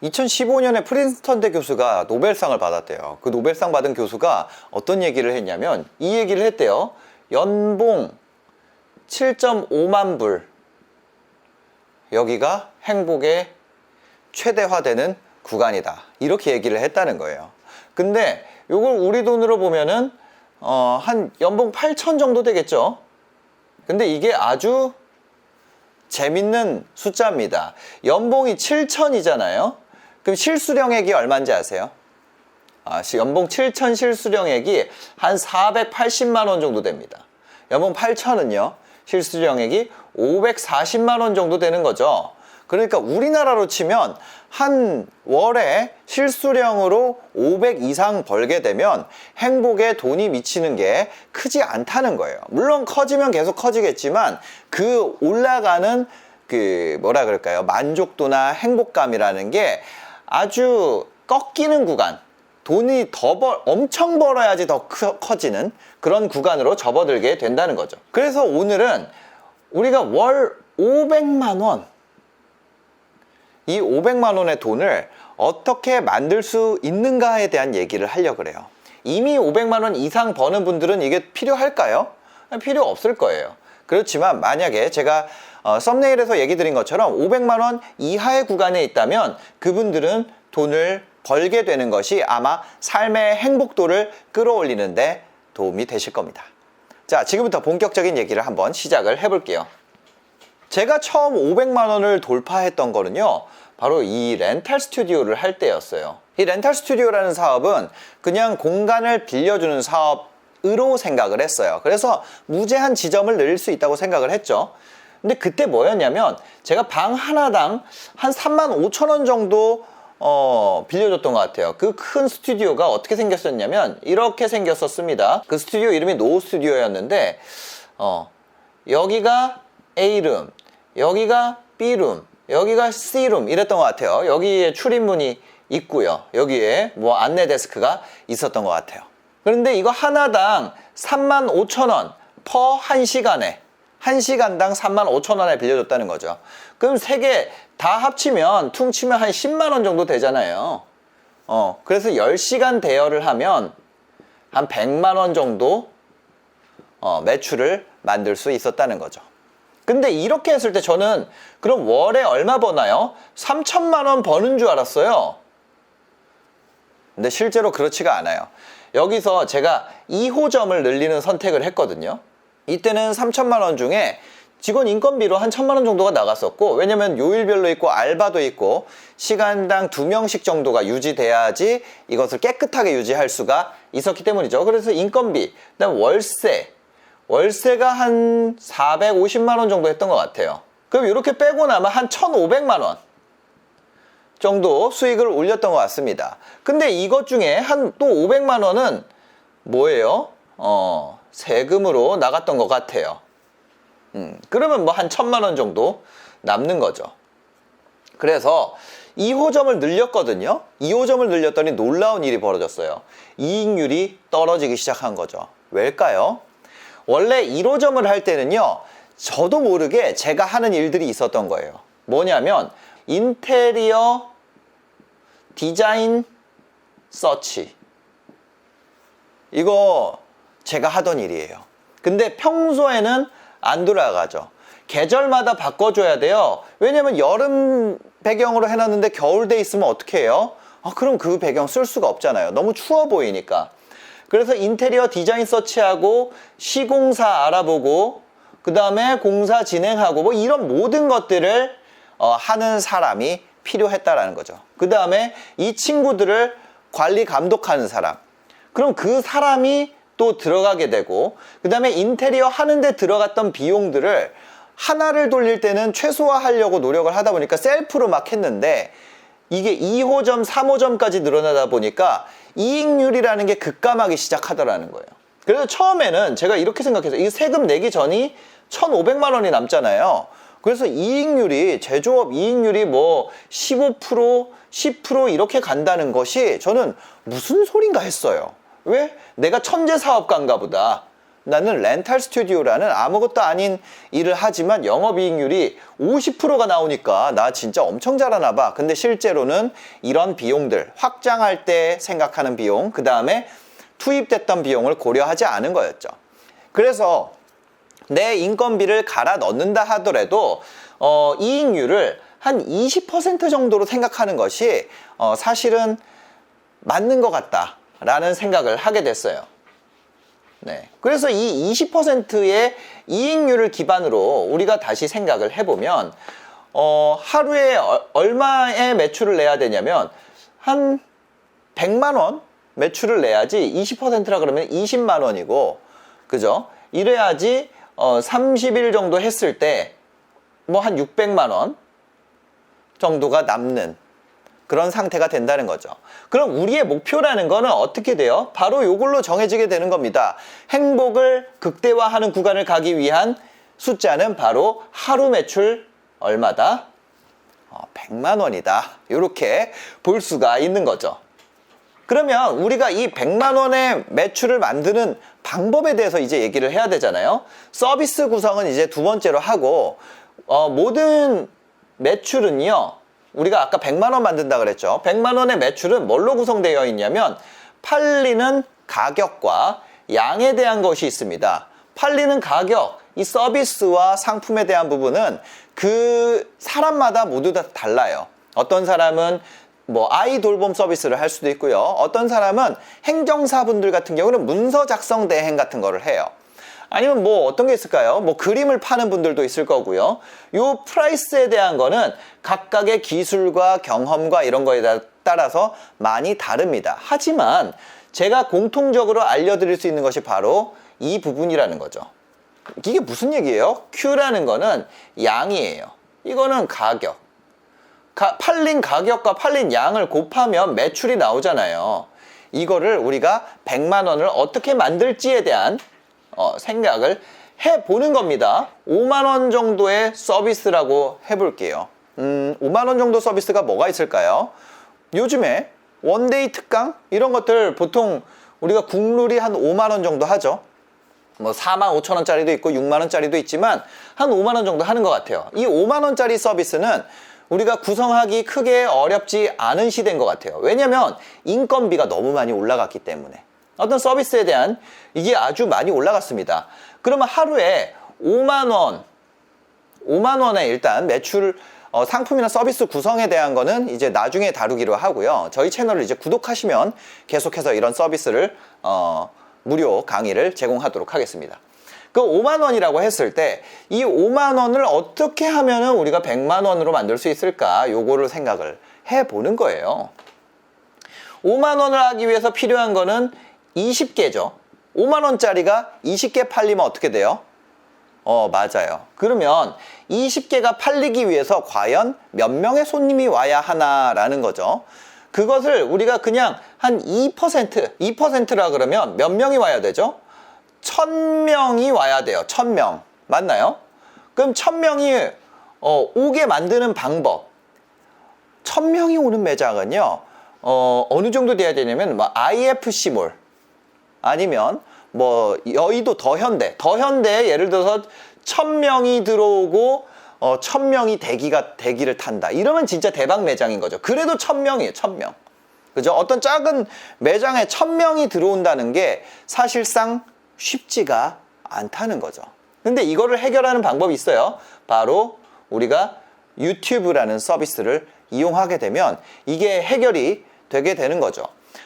2015년에 프린스턴대 교수가 노벨상을 받았대요. 그 노벨상 받은 교수가 어떤 얘기를 했냐면 이 얘기를 했대요. 연봉 7.5만 불, 여기가 행복의 최대화되는 구간이다, 이렇게 얘기를 했다는 거예요. 근데 이걸 우리 돈으로 보면은 한 연봉 8천 정도 되겠죠. 근데 이게 아주 재밌는 숫자입니다. 연봉이 7천이잖아요. 그럼 실수령액이 얼마인지 아세요? 연봉 7천 실수령액이 한 480만 원 정도 됩니다. 연봉 8천은요, 실수령액이 540만 원 정도 되는 거죠. 그러니까 우리나라로 치면 한 월에 실수령으로 500 이상 벌게 되면 행복에 돈이 미치는 게 크지 않다는 거예요. 물론 커지면 계속 커지겠지만 그 올라가는 그 뭐라 그럴까요? 만족도나 행복감이라는 게 아주 꺾이는 구간, 돈이 엄청 벌어야지 더 커지는 그런 구간으로 접어들게 된다는 거죠. 그래서 오늘은 우리가 월 500만 원, 이 500만 원의 돈을 어떻게 만들 수 있는가에 대한 얘기를 하려고 그래요. 이미 500만 원 이상 버는 분들은 이게 필요할까요? 필요 없을 거예요. 그렇지만 만약에 제가 썸네일에서 얘기 드린 것처럼 500만 원 이하의 구간에 있다면 그분들은 돈을 벌게 되는 것이 아마 삶의 행복도를 끌어올리는 데 도움이 되실 겁니다. 자, 지금부터 본격적인 얘기를 한번 시작을 해볼게요. 제가 처음 500만 원을 돌파했던 거는요, 바로 이 렌탈 스튜디오를 할 때였어요. 이 렌탈 스튜디오라는 사업은 그냥 공간을 빌려주는 사업으로 생각을 했어요. 그래서 무제한 지점을 늘릴 수 있다고 생각을 했죠. 근데 그때 뭐였냐면 제가 방 하나당 한 35,000원 정도 빌려줬던 것 같아요. 그 큰 스튜디오가 어떻게 생겼었냐면 이렇게 생겼었습니다. 그 스튜디오 이름이 노 스튜디오였는데 여기가 A룸, 여기가 B룸, 여기가 C룸 이랬던 것 같아요. 여기에 출입문이 있고요, 여기에 뭐 안내 데스크가 있었던 것 같아요. 그런데 이거 하나당 35,000원 퍼 1시간에, 1시간당 35,000원에 빌려줬다는 거죠. 그럼 3개 다 합치면 퉁치면 한 10만 원 정도 되잖아요. 그래서 10시간 대여를 하면 한 100만 원 정도 매출을 만들 수 있었다는 거죠. 근데 이렇게 했을 때 저는 그럼 월에 얼마 버나요? 3천만 원 버는 줄 알았어요. 근데 실제로 그렇지가 않아요. 여기서 제가 2호점을 늘리는 선택을 했거든요. 이때는 3천만 원 중에 직원 인건비로 한 1,000만 원 정도가 나갔었고, 왜냐면 요일별로 있고 알바도 있고 시간당 2명씩 정도가 유지돼야지 이것을 깨끗하게 유지할 수가 있었기 때문이죠. 그래서 인건비, 그다음 월세가 한 450만 원 정도 했던 것 같아요. 그럼 이렇게 빼고 나면 한 1,500만 원 정도 수익을 올렸던 것 같습니다. 근데 이것 중에 한 또 500만 원은 뭐예요? 세금으로 나갔던 것 같아요. 그러면 뭐 한 1,000만 원 정도 남는 거죠. 그래서 2호점을 늘렸거든요. 2호점을 늘렸더니 놀라운 일이 벌어졌어요. 이익률이 떨어지기 시작한 거죠. 왜일까요? 원래 1호점을 할 때는요, 저도 모르게 제가 하는 일들이 있었던 거예요. 뭐냐면 인테리어 디자인 서치, 이거 제가 하던 일이에요. 근데 평소에는 안 돌아가죠. 계절마다 바꿔줘야 돼요. 왜냐면 여름 배경으로 해놨는데 겨울 돼 있으면 어떻게 해요? 그럼 그 배경 쓸 수가 없잖아요. 너무 추워 보이니까. 그래서 인테리어 디자인 서치하고 시공사 알아보고 그 다음에 공사 진행하고 뭐 이런 모든 것들을 하는 사람이 필요했다라는 거죠. 그 다음에 이 친구들을 관리 감독하는 사람, 그럼 그 사람이 또 들어가게 되고, 그 다음에 인테리어 하는데 들어갔던 비용들을 하나를 돌릴 때는 최소화하려고 노력을 하다 보니까 셀프로 막 했는데 이게 2호점, 3호점까지 늘어나다 보니까 이익률이라는 게 급감하기 시작하더라는 거예요. 그래서 처음에는 제가 이렇게 생각해서 이 세금 내기 전이 1,500만 원이 남잖아요. 그래서 이익률이, 제조업 이익률이 뭐 15%, 10% 이렇게 간다는 것이 저는 무슨 소린가 했어요. 왜? 내가 천재 사업가인가 보다. 나는 렌탈 스튜디오라는 아무것도 아닌 일을 하지만 영업이익률이 50%가 나오니까 나 진짜 엄청 잘하나 봐. 근데 실제로는 이런 비용들, 확장할 때 생각하는 비용, 그 다음에 투입됐던 비용을 고려하지 않은 거였죠. 그래서 내 인건비를 갈아 넣는다 하더라도 이익률을 한 20% 정도로 생각하는 것이 사실은 맞는 것 같다라는 생각을 하게 됐어요. 네. 그래서 이 20%의 이익률을 기반으로 우리가 다시 생각을 해보면 하루에 얼마의 매출을 내야 되냐면 한 100만 원 매출을 내야지 20%라 그러면 20만 원이고, 그죠? 이래야지 30일 정도 했을 때 뭐 한 600만 원 정도가 남는 그런 상태가 된다는 거죠. 그럼 우리의 목표라는 거는 어떻게 돼요? 바로 이걸로 정해지게 되는 겁니다. 행복을 극대화하는 구간을 가기 위한 숫자는 바로 하루 매출 얼마다? 100만 원이다. 이렇게 볼 수가 있는 거죠. 그러면 우리가 이 100만 원의 매출을 만드는 방법에 대해서 이제 얘기를 해야 되잖아요. 서비스 구성은 이제 두 번째로 하고, 모든 매출은요, 우리가 아까 100만 원 만든다 그랬죠. 100만 원의 매출은 뭘로 구성되어 있냐면 팔리는 가격과 양에 대한 것이 있습니다. 팔리는 가격, 이 서비스와 상품에 대한 부분은 그 사람마다 모두 다 달라요. 어떤 사람은 뭐 아이 돌봄 서비스를 할 수도 있고요. 어떤 사람은 행정사분들 같은 경우는 문서 작성 대행 같은 거를 해요. 아니면 뭐 어떤 게 있을까요? 뭐 그림을 파는 분들도 있을 거고요. 요 프라이스에 대한 거는 각각의 기술과 경험과 이런 거에 따라서 많이 다릅니다. 하지만 제가 공통적으로 알려드릴 수 있는 것이 바로 이 부분이라는 거죠. 이게 무슨 얘기예요? Q라는 거는 양이에요. 이거는 가격. 팔린 가격과 팔린 양을 곱하면 매출이 나오잖아요. 이거를 우리가 100만 원을 어떻게 만들지에 대한 생각을 해보는 겁니다. 5만 원 정도의 서비스라고 해볼게요. 5만 원 정도 서비스가 뭐가 있을까요? 요즘에 원데이 특강 이런 것들 보통 우리가 국룰이 한 5만 원 정도 하죠. 뭐 4만 5천 원짜리도 있고 6만 원짜리도 있지만 한 5만 원 정도 하는 것 같아요. 이 5만 원짜리 서비스는 우리가 구성하기 크게 어렵지 않은 시대인 것 같아요. 왜냐면 인건비가 너무 많이 올라갔기 때문에 어떤 서비스에 대한 이게 아주 많이 올라갔습니다. 그러면 하루에 5만 원에 일단 매출 상품이나 서비스 구성에 대한 거는 이제 나중에 다루기로 하고요. 저희 채널을 이제 구독하시면 계속해서 이런 서비스를 무료 강의를 제공하도록 하겠습니다. 그 5만 원이라고 했을 때 이 5만 원을 어떻게 하면은 우리가 100만 원으로 만들 수 있을까? 요거를 생각을 해보는 거예요. 5만 원을 하기 위해서 필요한 거는 20개죠. 5만 원짜리가 20개 팔리면 어떻게 돼요? 맞아요. 그러면 20개가 팔리기 위해서 과연 몇 명의 손님이 와야 하나라는 거죠. 그것을 우리가 그냥 한 2%라 그러면 몇 명이 와야 되죠? 1000명이 와야 돼요. 1000명. 맞나요? 그럼 1000명이 오게 만드는 방법. 1000명이 오는 매장은요, 어느 정도 돼야 되냐면, 뭐, IFC몰. 아니면, 뭐, 여의도 더현대에 예를 들어서 1000명이 들어오고, 1000명이 대기를 탄다. 이러면 진짜 대박 매장인 거죠. 그래도 1000명이에요, 1000명. 그죠? 어떤 작은 매장에 1000명이 들어온다는 게 사실상 쉽지가 않다는 거죠. 근데 이거를 해결하는 방법이 있어요. 바로 우리가 유튜브라는 서비스를 이용하게 되면 이게 해결이 되게 되는 거죠.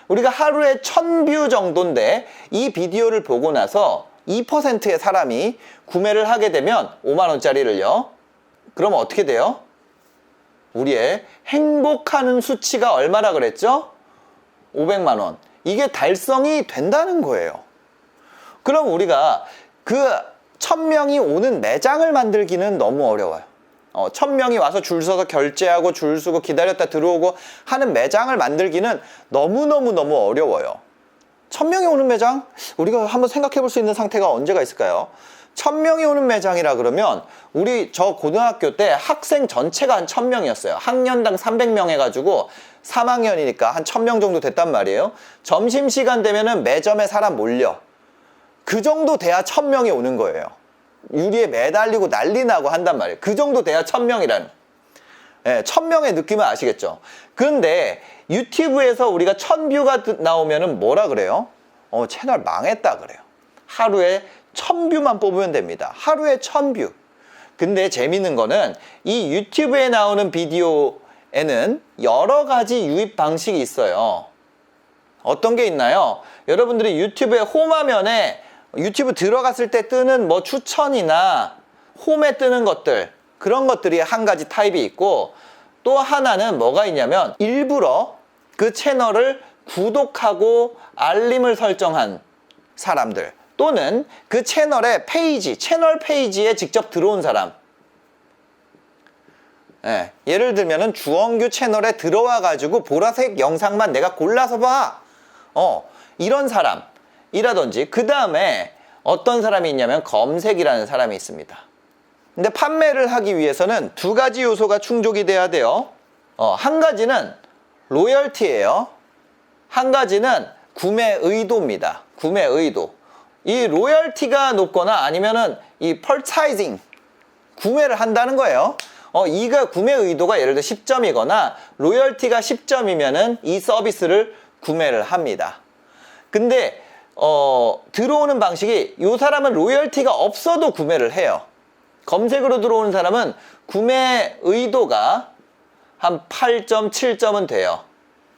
우리가 하루에 1000뷰 정도인데 이 비디오를 보고 나서 2%의 사람이 구매를 하게 되면 5만 원짜리를요. 그러면 어떻게 돼요? 우리의 행복하는 수치가 얼마나 그랬죠? 500만 원. 이게 달성이 된다는 거예요. 그럼 우리가 그 1000명이 오는 매장을 만들기는 너무 어려워요. 1000명이 와서 줄 서서 결제하고 줄 서고 기다렸다 들어오고 하는 매장을 만들기는 너무너무 어려워요. 1000명이 오는 매장? 우리가 한번 생각해 볼 수 있는 상태가 언제가 있을까요? 1000명이 오는 매장이라 그러면 저 고등학교 때 학생 전체가 한 1000명이었어요. 학년당 300명 해가지고 3학년이니까 한 1000명 정도 됐단 말이에요. 점심시간 되면은 매점에 사람 몰려. 그 정도 돼야 1000명이 오는 거예요. 유리에 매달리고 난리 나고 한단 말이에요. 그 정도 돼야 1000명이라는. 예, 1000명의 느낌은 아시겠죠? 그런데 유튜브에서 우리가 1000뷰가 나오면은 뭐라 그래요? 채널 망했다 그래요. 하루에 1000뷰만 뽑으면 됩니다. 하루에 1000뷰. 근데 재밌는 거는 이 유튜브에 나오는 비디오에는 여러 가지 유입 방식이 있어요. 어떤 게 있나요? 여러분들이 유튜브의 홈화면에 유튜브 들어갔을 때 뜨는 뭐 추천이나 홈에 뜨는 것들, 그런 것들이 한 가지 타입이 있고, 또 하나는 뭐가 있냐면 일부러 그 채널을 구독하고 알림을 설정한 사람들, 또는 그 채널의 페이지, 채널 페이지에 직접 들어온 사람. 예, 예를 들면은 주원규 채널에 들어와 가지고 보라색 영상만 내가 골라서 봐. 이런 사람이라든지, 그 다음에 어떤 사람이 있냐면 검색이라는 사람이 있습니다. 근데 판매를 하기 위해서는 두 가지 요소가 충족이 돼야 돼요. 한 가지는 로열티예요. 한 가지는 구매 의도입니다. 구매 의도. 이 로열티가 높거나 아니면은 이 펄차이징, 구매를 한다는 거예요. 이가 구매 의도가 예를 들어 10점이거나 로열티가 10점이면은 이 서비스를 구매를 합니다. 근데 들어오는 방식이, 이 사람은 로열티가 없어도 구매를 해요. 검색으로 들어오는 사람은 구매 의도가 한 8점, 7점은 돼요.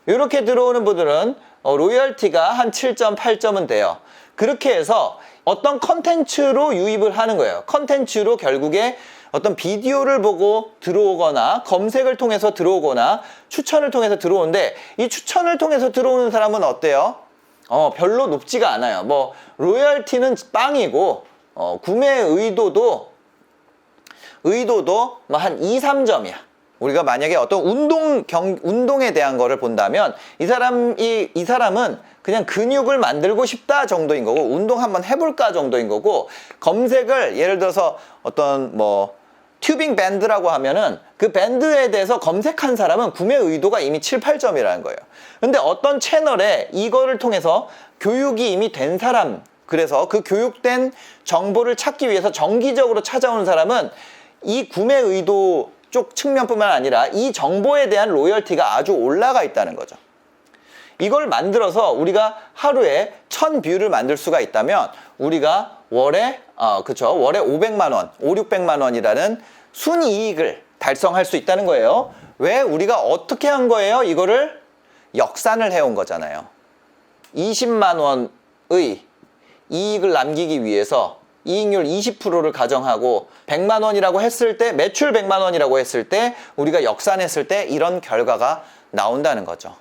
이렇게 들어오는 분들은 로열티가 한 7점, 8점은 돼요. 그렇게 해서 어떤 컨텐츠로 유입을 하는 거예요. 컨텐츠로 결국에 어떤 비디오를 보고 들어오거나 검색을 통해서 들어오거나 추천을 통해서 들어오는데, 이 추천을 통해서 들어오는 사람은 어때요? 별로 높지가 않아요. 뭐 로열티는 빵이고 구매 의도도 뭐 한 2, 3점이야. 우리가 만약에 어떤 운동에 대한 거를 본다면 이 사람은 그냥 근육을 만들고 싶다 정도인 거고, 운동 한번 해볼까 정도인 거고, 검색을 예를 들어서 어떤 뭐 튜빙 밴드라고 하면은 그 밴드에 대해서 검색한 사람은 구매 의도가 이미 7, 8점이라는 거예요. 근데 어떤 채널에 이거를 통해서 교육이 이미 된 사람, 그래서 그 교육된 정보를 찾기 위해서 정기적으로 찾아오는 사람은 이 구매 의도 쪽 측면뿐만 아니라 이 정보에 대한 로열티가 아주 올라가 있다는 거죠. 이걸 만들어서 우리가 하루에 1000뷰를 만들 수가 있다면 우리가 월에 500만 원, 5, 600만 원이라는 순이익을 달성할 수 있다는 거예요. 왜? 우리가 어떻게 한 거예요? 이거를 역산을 해온 거잖아요. 20만 원의 이익을 남기기 위해서 이익률 20%를 가정하고 100만 원이라고 했을 때, 매출 100만 원이라고 했을 때 우리가 역산했을 때 이런 결과가 나온다는 거죠.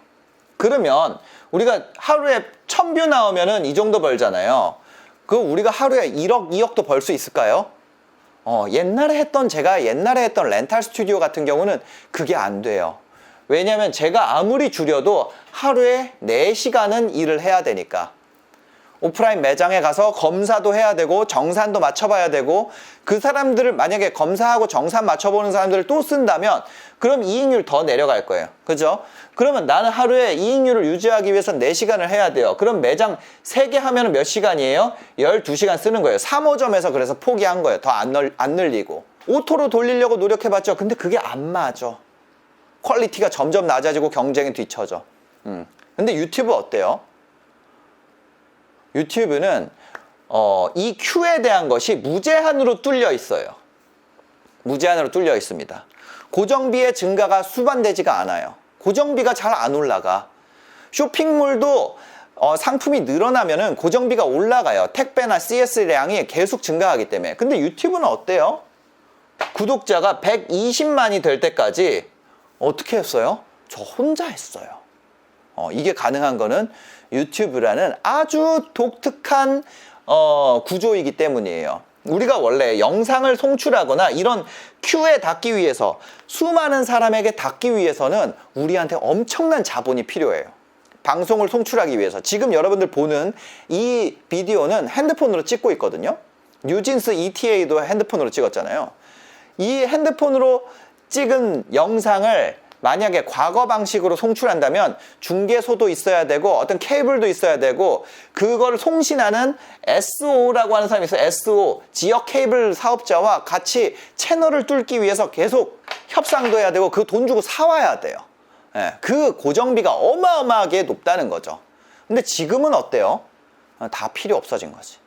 그러면 우리가 하루에 1000뷰 나오면은 이 정도 벌잖아요. 그 우리가 하루에 1억, 2억도 벌 수 있을까요? 제가 옛날에 했던 렌탈 스튜디오 같은 경우는 그게 안 돼요. 왜냐면 제가 아무리 줄여도 하루에 4시간은 일을 해야 되니까. 오프라인 매장에 가서 검사도 해야 되고 정산도 맞춰봐야 되고, 그 사람들을 만약에 검사하고 정산 맞춰보는 사람들을 또 쓴다면 그럼 이익률 더 내려갈 거예요. 그죠? 그러면 나는 하루에 이익률을 유지하기 위해서 4시간을 해야 돼요. 그럼 매장 3개 하면 몇 시간이에요? 12시간 쓰는 거예요. 3호점에서 그래서 포기한 거예요. 더 안 늘리고. 오토로 돌리려고 노력해봤죠. 근데 그게 안 맞아. 퀄리티가 점점 낮아지고 경쟁이 뒤처져. 근데 유튜브 어때요? 유튜브는 이 큐에 대한 것이 무제한으로 뚫려 있어요. 무제한으로 뚫려 있습니다. 고정비의 증가가 수반되지가 않아요. 고정비가 잘 안 올라가. 쇼핑몰도 상품이 늘어나면은 고정비가 올라가요. 택배나 CS량이 계속 증가하기 때문에. 근데 유튜브는 어때요? 구독자가 120만이 될 때까지 어떻게 했어요? 저 혼자 했어요. 이게 가능한 거는 유튜브라는 아주 독특한 구조이기 때문이에요. 우리가 원래 영상을 송출하거나 이런 큐에 닿기 위해서, 수많은 사람에게 닿기 위해서는 우리한테 엄청난 자본이 필요해요. 방송을 송출하기 위해서. 지금 여러분들 보는 이 비디오는 핸드폰으로 찍고 있거든요. 뉴진스 ETA도 핸드폰으로 찍었잖아요. 이 핸드폰으로 찍은 영상을 만약에 과거 방식으로 송출한다면 중계소도 있어야 되고 어떤 케이블도 있어야 되고 그걸 송신하는 SO라고 하는 사람이 있어요. SO, 지역 케이블 사업자와 같이 채널을 뚫기 위해서 계속 협상도 해야 되고 그 돈 주고 사와야 돼요. 예, 그 고정비가 어마어마하게 높다는 거죠. 근데 지금은 어때요? 다 필요 없어진 거지.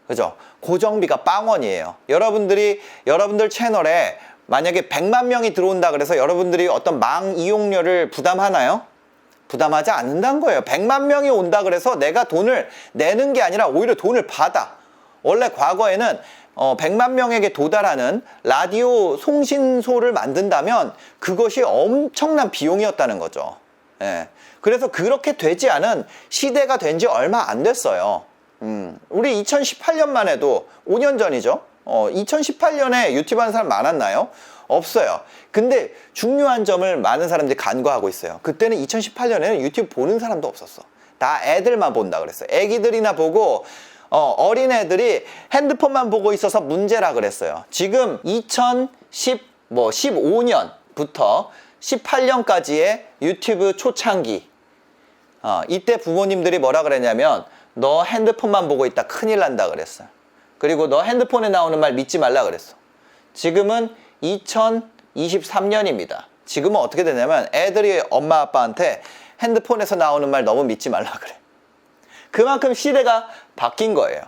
그죠? 고정비가 빵원이에요. 여러분들 채널에 만약에 100만 명이 들어온다 그래서 여러분들이 어떤 망 이용료를 부담하나요? 부담하지 않는다는 거예요. 100만 명이 온다 그래서 내가 돈을 내는 게 아니라 오히려 돈을 받아. 원래 과거에는 100만 명에게 도달하는 라디오 송신소를 만든다면 그것이 엄청난 비용이었다는 거죠. 예. 그래서 그렇게 되지 않은 시대가 된 지 얼마 안 됐어요. 우리 2018년만 해도 5년 전이죠. 2018년에 유튜브 하는 사람 많았나요? 없어요. 근데 중요한 점을 많은 사람들이 간과하고 있어요. 그때는 2018년에는 유튜브 보는 사람도 없었어. 다 애들만 본다 그랬어요. 애기들이나 보고 어린애들이 핸드폰만 보고 있어서 문제라 그랬어요. 지금 2015년부터 18년까지의 유튜브 초창기 이때 부모님들이 뭐라 그랬냐면 너 핸드폰만 보고 있다 큰일 난다 그랬어요. 그리고 너 핸드폰에 나오는 말 믿지 말라 그랬어. 지금은 2023년입니다. 지금은 어떻게 되냐면 애들이 엄마 아빠한테 핸드폰에서 나오는 말 너무 믿지 말라 그래. 그만큼 시대가 바뀐 거예요.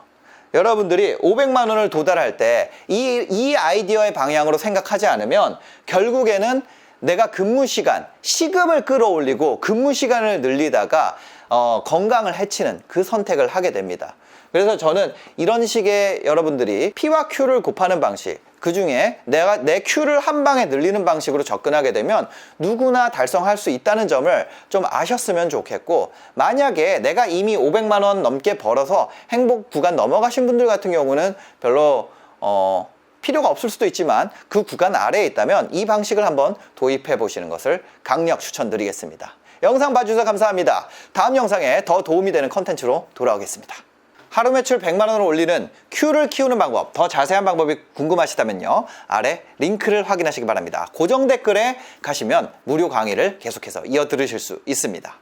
여러분들이 500만 원을 도달할 때 이 아이디어의 방향으로 생각하지 않으면 결국에는 내가 근무 시간, 시급을 끌어올리고 근무 시간을 늘리다가 건강을 해치는 그 선택을 하게 됩니다. 그래서 저는 이런 식의 여러분들이 P와 Q를 곱하는 방식, 그 중에 내가 내 Q를 한 방에 늘리는 방식으로 접근하게 되면 누구나 달성할 수 있다는 점을 좀 아셨으면 좋겠고, 만약에 내가 이미 500만 원 넘게 벌어서 행복 구간 넘어가신 분들 같은 경우는 별로 필요가 없을 수도 있지만 그 구간 아래에 있다면 이 방식을 한번 도입해 보시는 것을 강력 추천드리겠습니다. 영상 봐주셔서 감사합니다. 다음 영상에 더 도움이 되는 컨텐츠로 돌아오겠습니다. 하루 매출 100만 원을 올리는 Q를 키우는 방법, 더 자세한 방법이 궁금하시다면요, 아래 링크를 확인하시기 바랍니다. 고정 댓글에 가시면 무료 강의를 계속해서 이어 들으실 수 있습니다.